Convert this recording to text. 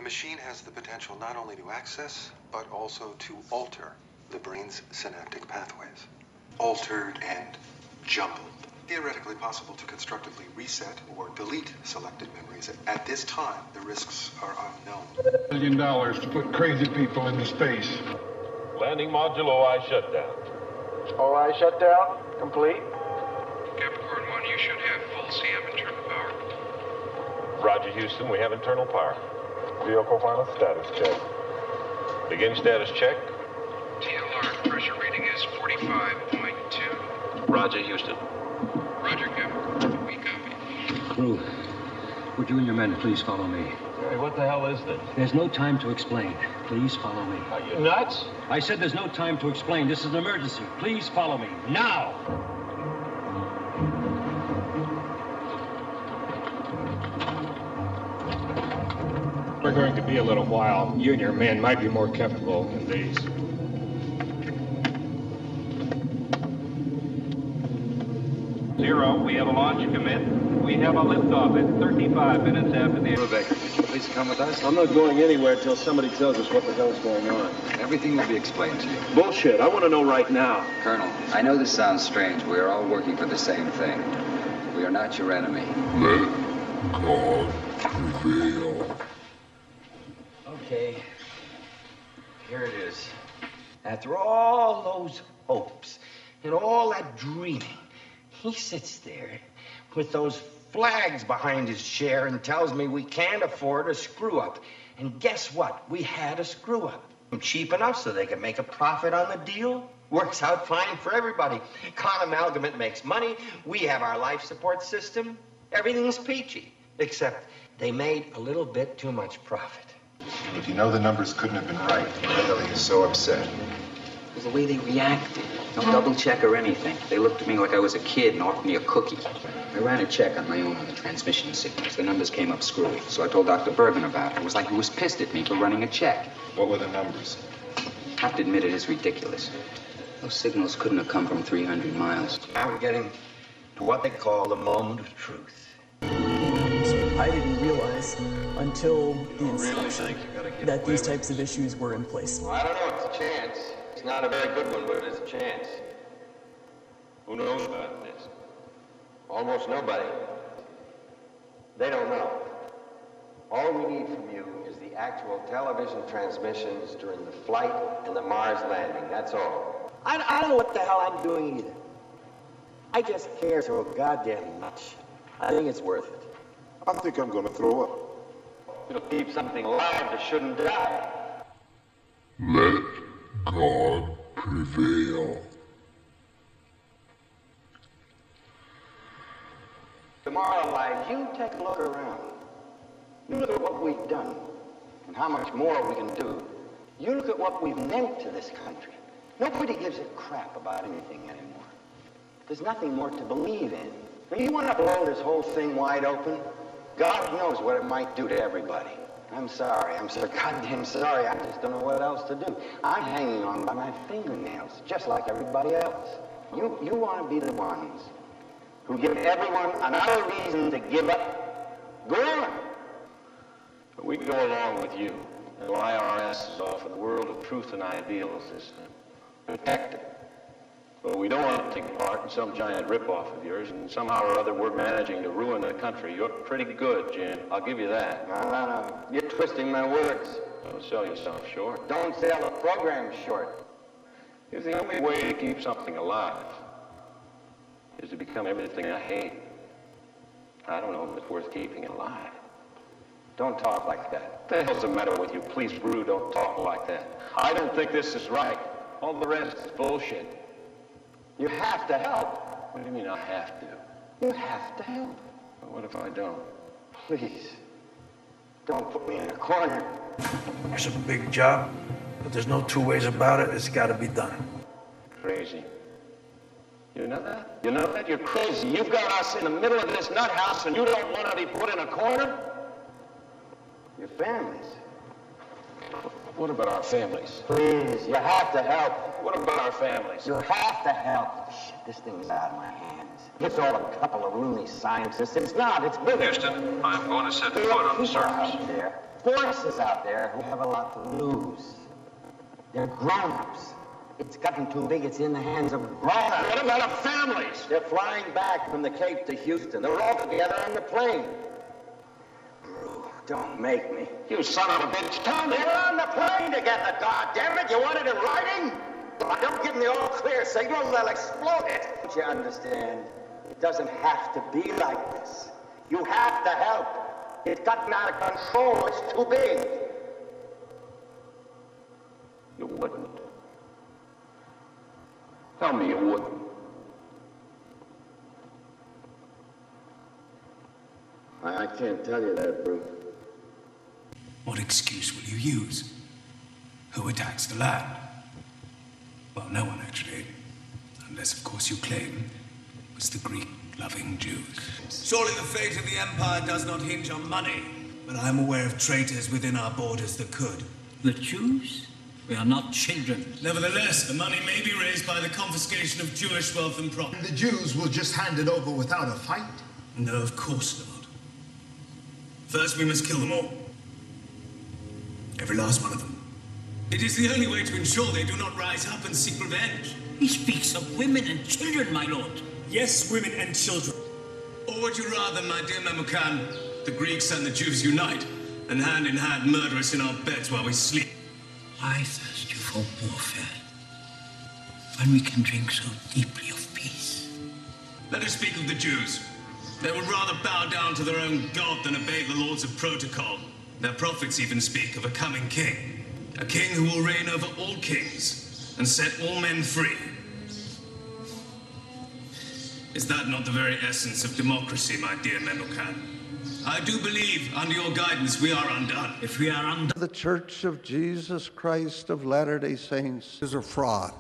machine has the potential not only to access, but also to alter the brain's synaptic pathways. Altered and jumbled. Theoretically possible to constructively reset or delete selected memories. At this time, the risks are unknown. $1 billion to put crazy people into space. Landing module OI shutdown. OI shutdown? Complete? Capricorn One, you should have full CM internal power. Roger, Houston, we have internal power. Vehicle final status check. Begin status check. TLR, pressure reading is 45.2. Roger, Houston. Roger, Captain. We copy. Crew, would you and your men please follow me? Hey, what the hell is this? There's no time to explain. Please follow me. Are you nuts? I said there's no time to explain. This is an emergency. Please follow me. Now! We're going to be a little while. You and your men might be more comfortable than these. Zero, we have a launch commit. We have a liftoff at 35 minutes after the... Baker, could you please come with us? I'm not going anywhere until somebody tells us what the hell's going on. Everything will be explained to you. Bullshit. I want to know right now. Colonel, I know this sounds strange. We are all working for the same thing. We are not your enemy. Let God prevail. Okay. Here it is. After all those hopes and all that dreaming, he sits there with those flags behind his chair and tells me we can't afford a screw-up. And guess what? We had a screw-up. Cheap enough so they could make a profit on the deal. Works out fine for everybody. Con Amalgamate makes money. We have our life support system. Everything's peachy. Except they made a little bit too much profit. If you know the numbers couldn't have been right, why the hell are you so upset? It was the way they reacted. No double check or anything. They looked at me like I was a kid and offered me a cookie. I ran a check on my own on the transmission signals. The numbers came up screwy. So I told Dr. Bergen about it. It was like he was pissed at me for running a check. What were the numbers? I have to admit it is ridiculous. Those signals couldn't have come from 300 miles. Now we're getting to what they call the moment of truth. I didn't realize until the inspection that these types of issues were in place. Well, I don't know. It's a chance. It's not a very good one, but it is a chance. Who knows about this? Almost nobody. They don't know. All we need from you is the actual television transmissions during the flight and the Mars landing. That's all. I don't know what the hell I'm doing either. I just care so goddamn much. I think it's worth it. I think I'm going to throw up. It'll keep something alive that shouldn't die. Let God prevail. Tomorrow, Lige, you take a look around. You look at what we've done and how much more we can do. You look at what we've meant to this country. Nobody gives a crap about anything anymore. There's nothing more to believe in. Now, you want to blow this whole thing wide open? God knows what it might do to everybody. I'm sorry. I'm so goddamn sorry. I just don't know what else to do. I'm hanging on by my fingernails, just like everybody else. You want to be the ones who give everyone another reason to give up? Go on. But we go along with you. The IRS is off in the world of truth and ideals is protected. But we don't want to take part in some giant ripoff of yours, and somehow or other we're managing to ruin the country. You're pretty good, Jim. I'll give you that. No. You're twisting my words. Don't sell yourself short. Don't sell the program short. It's the only way to keep something alive is to become everything I hate. I don't know if it's worth keeping alive. Don't talk like that. What the hell's the matter with you? Please, Brew, don't talk like that. I don't think this is right. All the rest is bullshit. You have to help. What do you mean I have to? You have to help. Well, what if I don't? Please, don't put me in a corner. It's a big job, but there's no two ways about it. It's got to be done. Crazy. You know that? You know that? You're crazy. You've got us in the middle of this nut house, and you don't want to be put in a corner? Your families. What about our families? Please, you have to help. What about our families? You have to help. Shit, this thing's out of my hands. It's all a couple of loony scientists. It's not. It's bigger. Houston, I'm going to set foot on the surface. There. forces out there who have a lot to lose. They're grown-ups. It's gotten too big, it's in the hands of grown-ups. What about families? They're flying back from the Cape to Houston. They're all together on the plane. Brew, don't make me. You son of a bitch, tell me. They're on the plane together, goddammit! You want it in writing? If I don't give them the all-clear signal, they'll explode it. Don't you understand? It doesn't have to be like this. You have to help. It's gotten out of control. It's too big. You wouldn't. Tell me you wouldn't. I can't tell you that, Bruce. What excuse will you use? Who attacks the land? Well, no one actually. Unless, of course, you claim it was the Greek-loving Jews. Surely the fate of the Empire does not hinge on money. But I am aware of traitors within our borders that could. The Jews? We are not children. Nevertheless, the money may be raised by the confiscation of Jewish wealth and property. The Jews will just hand it over without a fight? No, of course not. First, we must kill them all. Every last one of them. It is the only way to ensure they do not rise up and seek revenge. He speaks of women and children, my lord. Yes, women and children. Or would you rather, my dear Memucan, the Greeks and the Jews unite, and hand in hand murder us in our beds while we sleep? Why thirst you for warfare, when we can drink so deeply of peace? Let us speak of the Jews. They would rather bow down to their own God than obey the laws of protocol. Their prophets even speak of a coming king. A king who will reign over all kings and set all men free. Is that not the very essence of democracy, my dear Memucan? I do believe, under your guidance, we are undone. If we are undone... The Church of Jesus Christ of Latter-day Saints is a fraud.